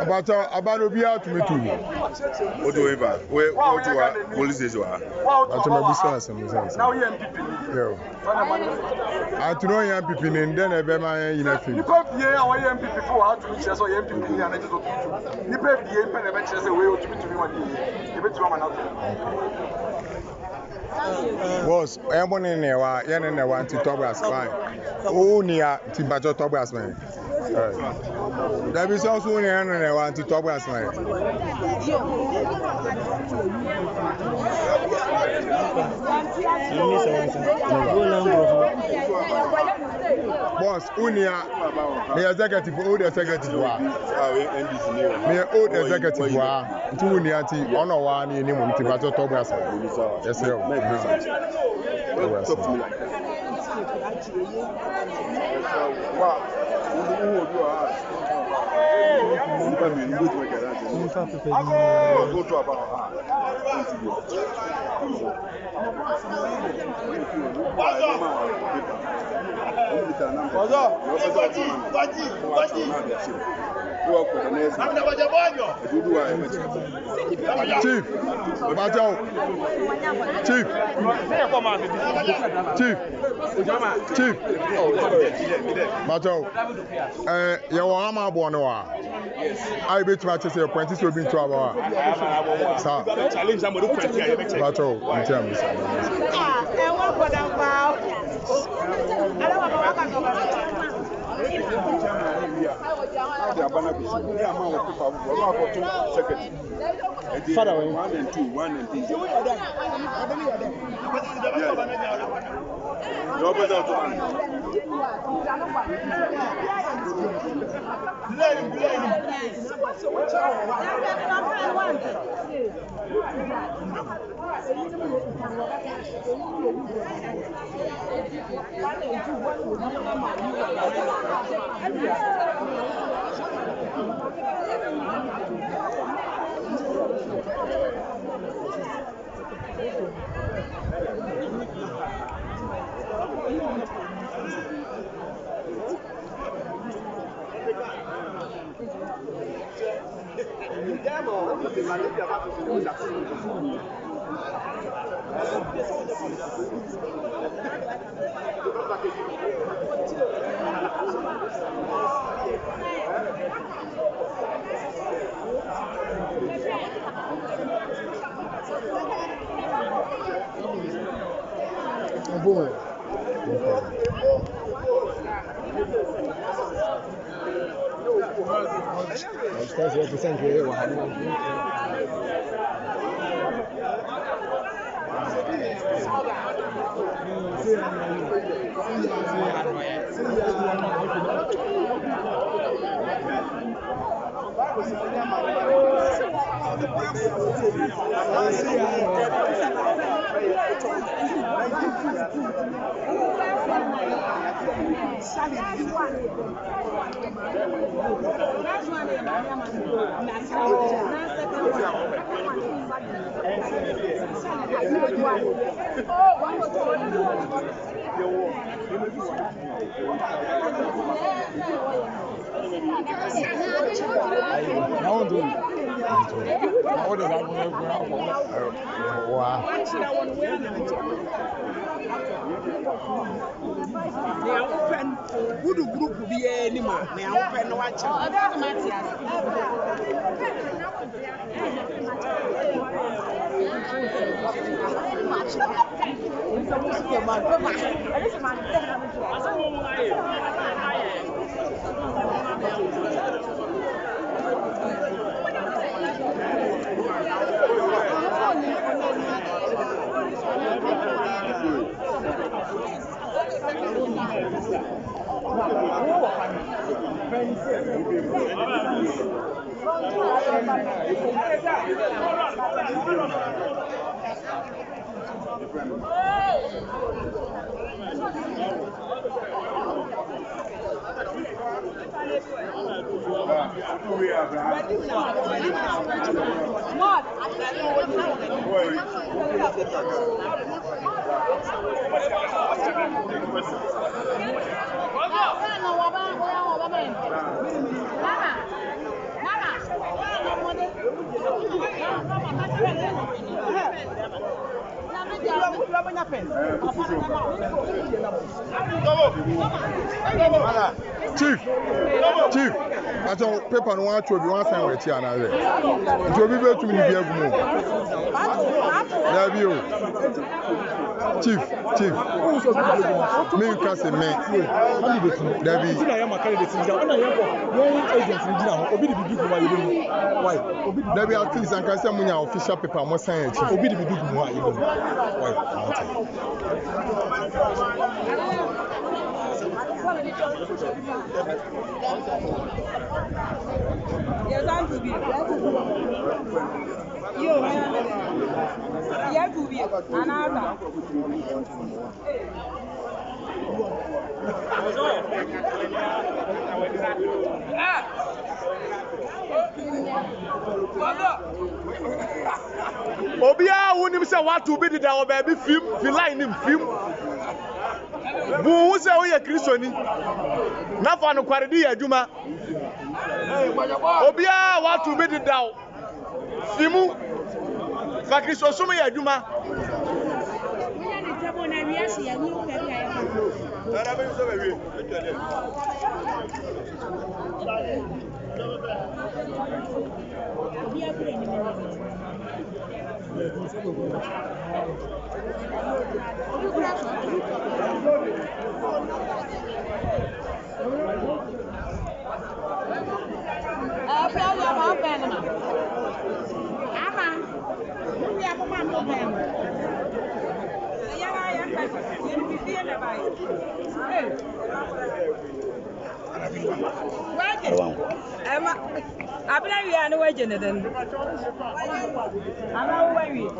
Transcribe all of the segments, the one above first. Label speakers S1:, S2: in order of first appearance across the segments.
S1: About to be out to me too.
S2: What do ever? Where you are? Police station.
S1: That's my business.
S3: Now you NPP.
S1: Yeah. I to know NPP and then I be my in a film.
S3: You pay the our NPP for how to reach us or NPP and I just go. You pay the pen and chess away to be to me one day. You bet you another.
S1: Boss, everyone in there, yeah, and I want to talk about fine. Oh, near Timbajo talk about man. There is also one and I want to talk about man. Boss, Unia, the executive, old executive, me old executive, two Uniati, honor one in him, Timbajo talk about man. Yes, sir. Chief, you want my boy no? I bet you say apprentice will be in trouble. Sir, challenge somebody to Bato, tell me.
S2: Father, 1 and 2, 1 and 2.
S1: Chief, I don't paper no one to be one sign with you another. It will be better to me to be able Chief, me can say me. Debbie, Debbie, at least I can say my official paper must sign it. Obi the big more.
S4: Yes, I'm to be. You have to be another.
S5: Obia wouldn't say what to be the our baby film, line him film. Who say we are Christian? Not for no quality, Juma. Obia what to be the down. Simu, Fakristo Sumi Juma.
S4: I believe you are no way, Jonathan. I'm not worried.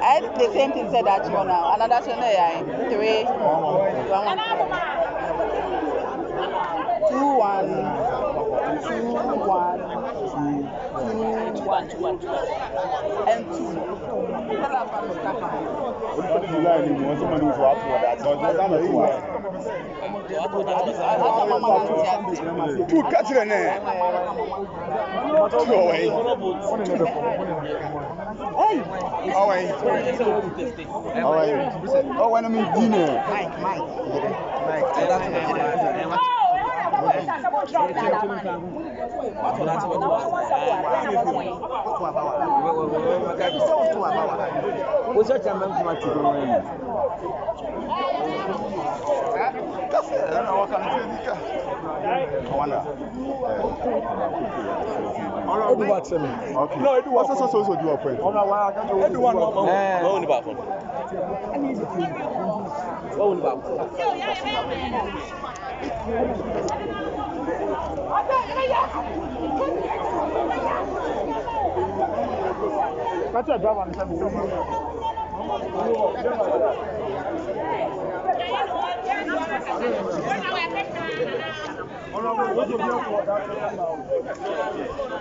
S6: I the same thing said that you now. Another one there. 3, 1, 2, 1, 2, 1, 2, and 2.
S2: Tu catch ne. Tu away. Away. Oh, when I'm in dinner. Mike.